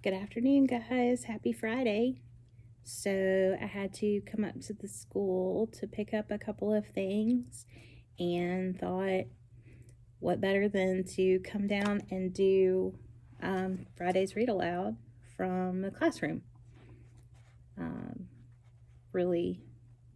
Good afternoon, guys. Happy Friday. So, I had to come up to the school to pick up a couple of things and thought, what better than to come down and do Friday's Read Aloud from the classroom. Really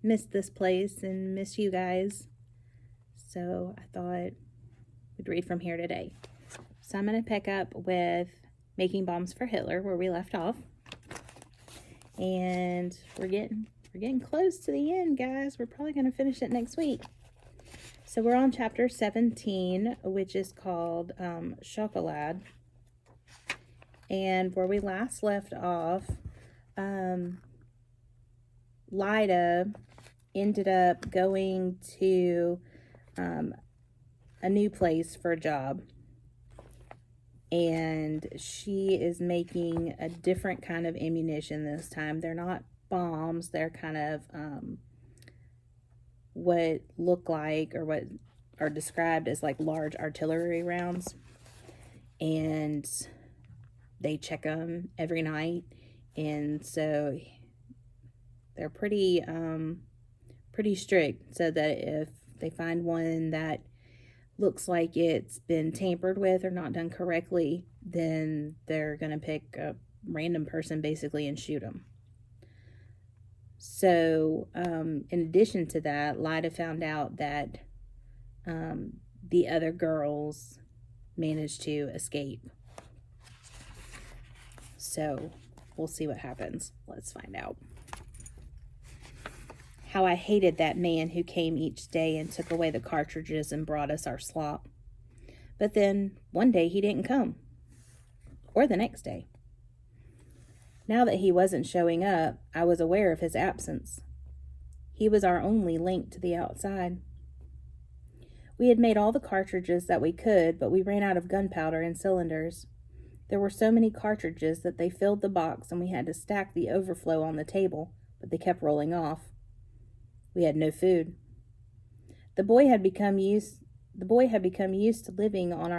missed this place and miss you guys. So, I thought we'd read from here today. So, I'm going to pick up with Making Bombs for Hitler, where we left off. And we're getting close to the end, guys. We're probably going to finish it next week. So we're on chapter 17, which is called Chocolade. And where we last left off, Lida ended up going to a new place for a job. And she is making a different kind of ammunition this time. They're not bombs. They're kind of what look like, or what are described as like large artillery rounds. And they check them every night. And so they're pretty strict, so that if they find one that looks like it's been tampered with or not done correctly, then they're going to pick a random person basically and shoot them. So in addition to that, Lida found out that the other girls managed to escape. So we'll see what happens. Let's find out. How I hated that man who came each day and took away the cartridges and brought us our slop. But then one day he didn't come. Or the next day. Now that he wasn't showing up, I was aware of his absence. He was our only link to the outside. We had made all the cartridges that we could, but we ran out of gunpowder and cylinders. There were so many cartridges that they filled the box, and we had to stack the overflow on the table, but they kept rolling off. We had no food. My body had become used to living on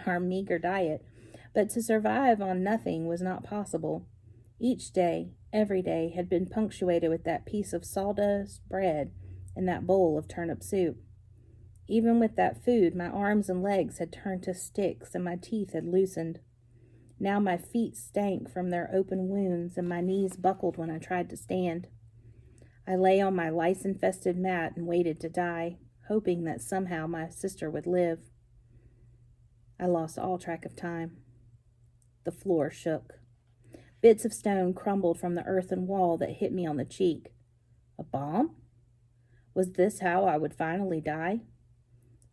our meager diet, but to survive on nothing was not possible. Each day, every day, had been punctuated with that piece of sawdust bread and that bowl of turnip soup. Even with that food, my arms and legs had turned to sticks and my teeth had loosened. Now my feet stank from their open wounds, and my knees buckled when I tried to stand. I lay on my lice-infested mat and waited to die, hoping that somehow my sister would live. I lost all track of time. The floor shook. Bits of stone crumbled from the earthen wall that hit me on the cheek. A bomb? Was this how I would finally die?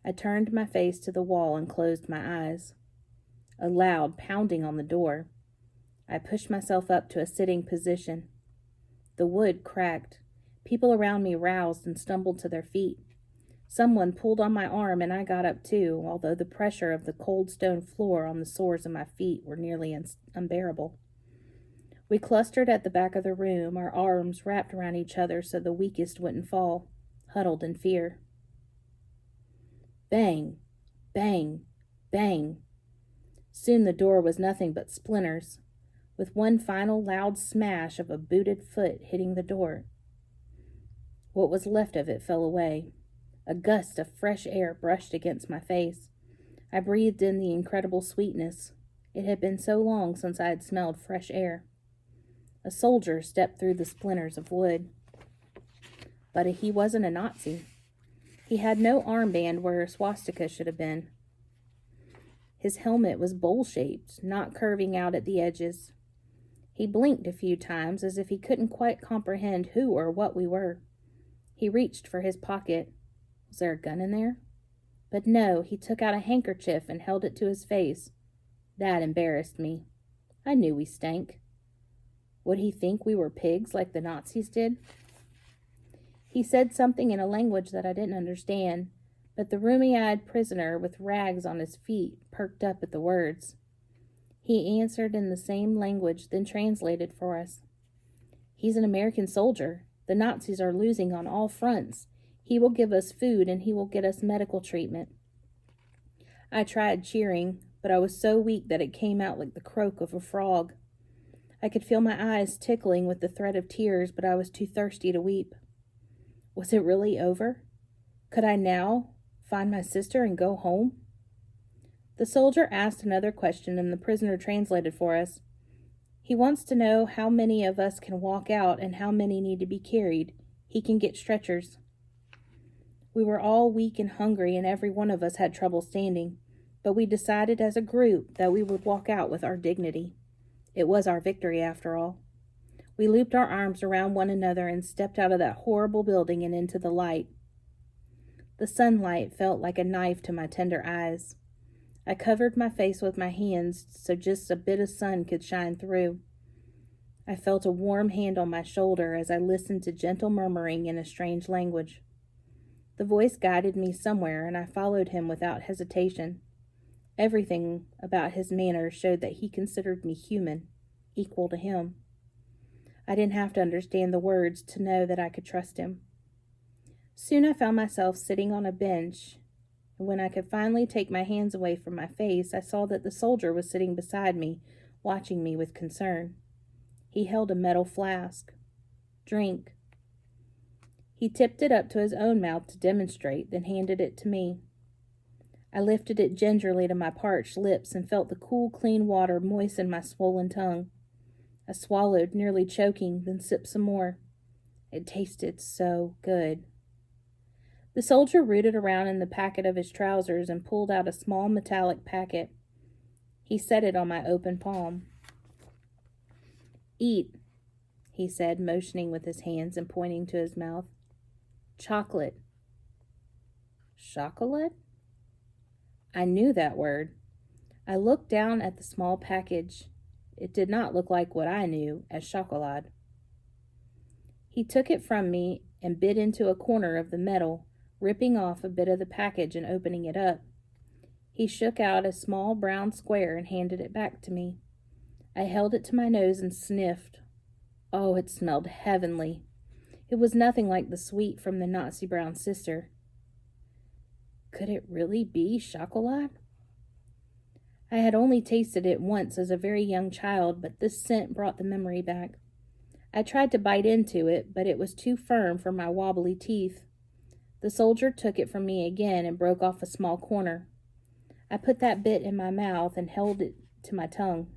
I turned my face to the wall and closed my eyes. A loud pounding on the door. I pushed myself up to a sitting position. The wood cracked. People around me roused and stumbled to their feet. Someone pulled on my arm and I got up too, although the pressure of the cold stone floor on the sores of my feet were nearly unbearable. We clustered at the back of the room, our arms wrapped around each other so the weakest wouldn't fall, huddled in fear. Bang, bang, bang. Soon the door was nothing but splinters, with one final loud smash of a booted foot hitting the door. What was left of it fell away. A gust of fresh air brushed against my face. I breathed in the incredible sweetness. It had been so long since I had smelled fresh air. A soldier stepped through the splinters of wood. But he wasn't a Nazi. He had no armband where a swastika should have been. His helmet was bowl-shaped, not curving out at the edges. He blinked a few times as if he couldn't quite comprehend who or what we were. He reached for his pocket. Was there a gun in there? But no, he took out a handkerchief and held it to his face. That embarrassed me. I knew we stank. Would he think we were pigs like the Nazis did? He said something in a language that I didn't understand, but the rheumy-eyed prisoner with rags on his feet perked up at the words. He answered in the same language, then translated for us. He's an American soldier. The Nazis are losing on all fronts. He will give us food and he will get us medical treatment. I tried cheering, but I was so weak that it came out like the croak of a frog. I could feel my eyes tickling with the threat of tears, but I was too thirsty to weep. Was it really over? Could I now find my sister and go home? The soldier asked another question, and the prisoner translated for us. He wants to know how many of us can walk out and how many need to be carried. He can get stretchers. We were all weak and hungry, and every one of us had trouble standing, but we decided as a group that we would walk out with our dignity. It was our victory, after all. We looped our arms around one another and stepped out of that horrible building and into the light. The sunlight felt like a knife to my tender eyes. I covered my face with my hands so just a bit of sun could shine through. I felt a warm hand on my shoulder as I listened to gentle murmuring in a strange language. The voice guided me somewhere, and I followed him without hesitation. Everything about his manner showed that he considered me human, equal to him. I didn't have to understand the words to know that I could trust him. Soon I found myself sitting on a bench, and when I could finally take my hands away from my face, I saw that the soldier was sitting beside me, watching me with concern. He held a metal flask. Drink. He tipped it up to his own mouth to demonstrate, then handed it to me. I lifted it gingerly to my parched lips and felt the cool, clean water moisten my swollen tongue. I swallowed, nearly choking, then sipped some more. It tasted so good. The soldier rooted around in the pocket of his trousers and pulled out a small metallic packet. He set it on my open palm. Eat, he said, motioning with his hands and pointing to his mouth. Chocolate. Chocolate? I knew that word. I looked down at the small package. It did not look like what I knew as chocolate. He took it from me and bit into a corner of the metal, ripping off a bit of the package and opening it up. He shook out a small brown square and handed it back to me. I held it to my nose and sniffed. Oh, it smelled heavenly. It was nothing like the sweet from the Nazi brown sister. Could it really be chocolate? I had only tasted it once as a very young child, but this scent brought the memory back. I tried to bite into it, but it was too firm for my wobbly teeth. The soldier took it from me again and broke off a small corner. I put that bit in my mouth and held it to my tongue.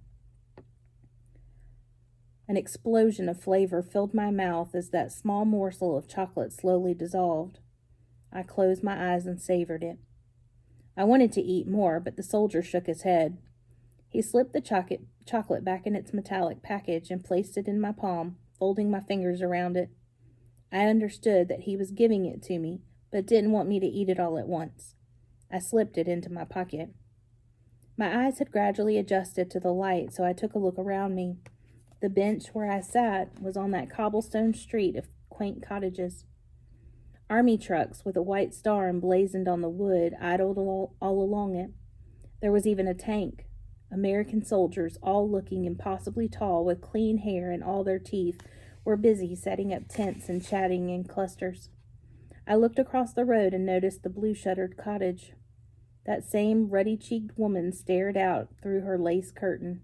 An explosion of flavor filled my mouth as that small morsel of chocolate slowly dissolved. I closed my eyes and savored it. I wanted to eat more, but the soldier shook his head. He slipped the chocolate back in its metallic package and placed it in my palm, folding my fingers around it. I understood that he was giving it to me, but didn't want me to eat it all at once. I slipped it into my pocket. My eyes had gradually adjusted to the light, so I took a look around me. The bench where I sat was on that cobblestone street of quaint cottages. Army trucks with a white star emblazoned on the wood idled all along it. There was even a tank. American soldiers, all looking impossibly tall with clean hair and all their teeth, were busy setting up tents and chatting in clusters. I looked across the road and noticed the blue-shuttered cottage. That same ruddy-cheeked woman stared out through her lace curtain.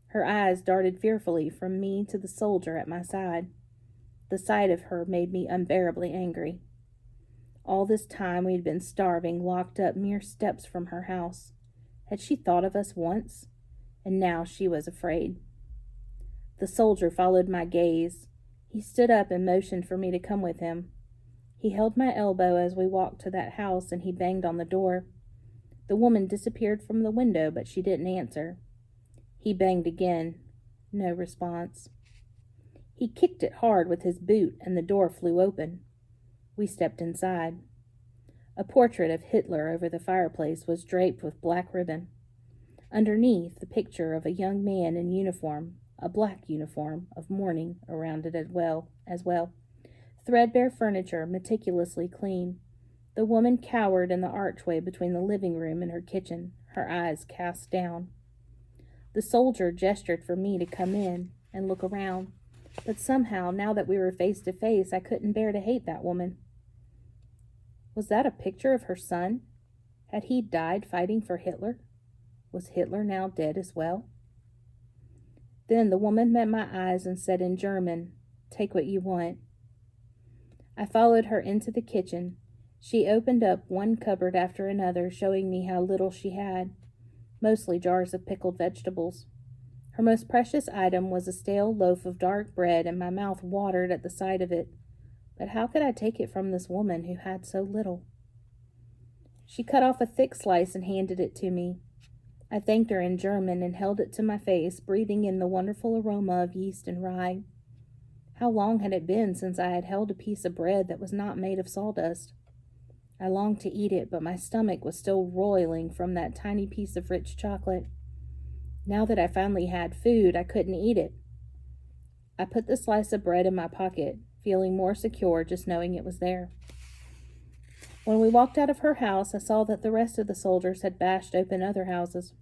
Her eyes darted fearfully from me to the soldier at my side. The sight of her made me unbearably angry. All this time we had been starving, locked up mere steps from her house. Had she thought of us once? And now she was afraid. The soldier followed my gaze. He stood up and motioned for me to come with him. He held my elbow as we walked to that house, and he banged on the door. The woman disappeared from the window, but she didn't answer. He banged again. No response. He kicked it hard with his boot, and the door flew open. We stepped inside. A portrait of Hitler over the fireplace was draped with black ribbon. Underneath, the picture of a young man in uniform, a black uniform of mourning around it as well. Threadbare furniture, meticulously clean. The woman cowered in the archway between the living room and her kitchen, her eyes cast down. The soldier gestured for me to come in and look around, but somehow, now that we were face to face, I couldn't bear to hate that woman. Was that a picture of her son? Had he died fighting for Hitler? Was Hitler now dead as well? Then the woman met my eyes and said in German, "Take what you want." I followed her into the kitchen. She opened up one cupboard after another, showing me how little she had, mostly jars of pickled vegetables. Her most precious item was a stale loaf of dark bread, and my mouth watered at the sight of it. But how could I take it from this woman who had so little? She cut off a thick slice and handed it to me. I thanked her in German and held it to my face, breathing in the wonderful aroma of yeast and rye. How long had it been since I had held a piece of bread that was not made of sawdust? I longed to eat it, but my stomach was still roiling from that tiny piece of rich chocolate. Now that I finally had food, I couldn't eat it. I put the slice of bread in my pocket, feeling more secure just knowing it was there. When we walked out of her house, I saw that the rest of the soldiers had bashed open other houses.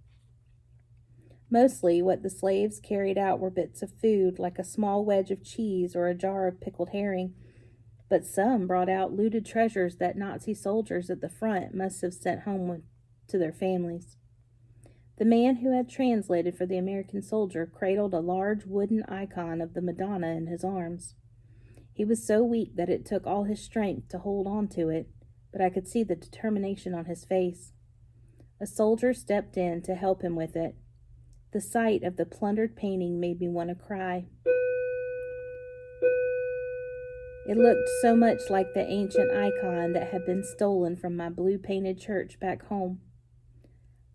Mostly, what the slaves carried out were bits of food, like a small wedge of cheese or a jar of pickled herring, but some brought out looted treasures that Nazi soldiers at the front must have sent home to their families. The man who had translated for the American soldier cradled a large wooden icon of the Madonna in his arms. He was so weak that it took all his strength to hold on to it, but I could see the determination on his face. A soldier stepped in to help him with it. The sight of the plundered painting made me want to cry. It looked so much like the ancient icon that had been stolen from my blue-painted church back home.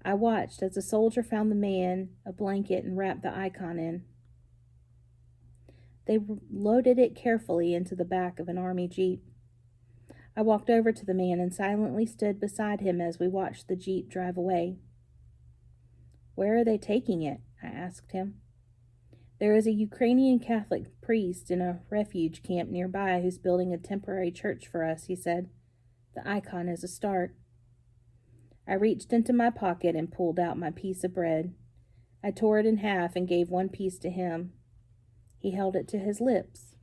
I watched as a soldier found the man a blanket and wrapped the icon in. They loaded it carefully into the back of an army jeep. I walked over to the man and silently stood beside him as we watched the jeep drive away. "Where are they taking it?" I asked him. "There is a Ukrainian Catholic priest in a refuge camp nearby who's building a temporary church for us," he said. "The icon is a start." I reached into my pocket and pulled out my piece of bread. I tore it in half and gave one piece to him. He held it to his lips,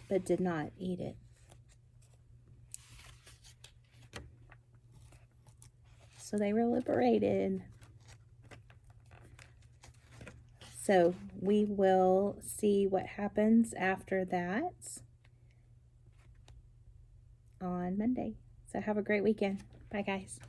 but did not eat it. So they were liberated. So we will see what happens after that on Monday. So have a great weekend. Bye, guys.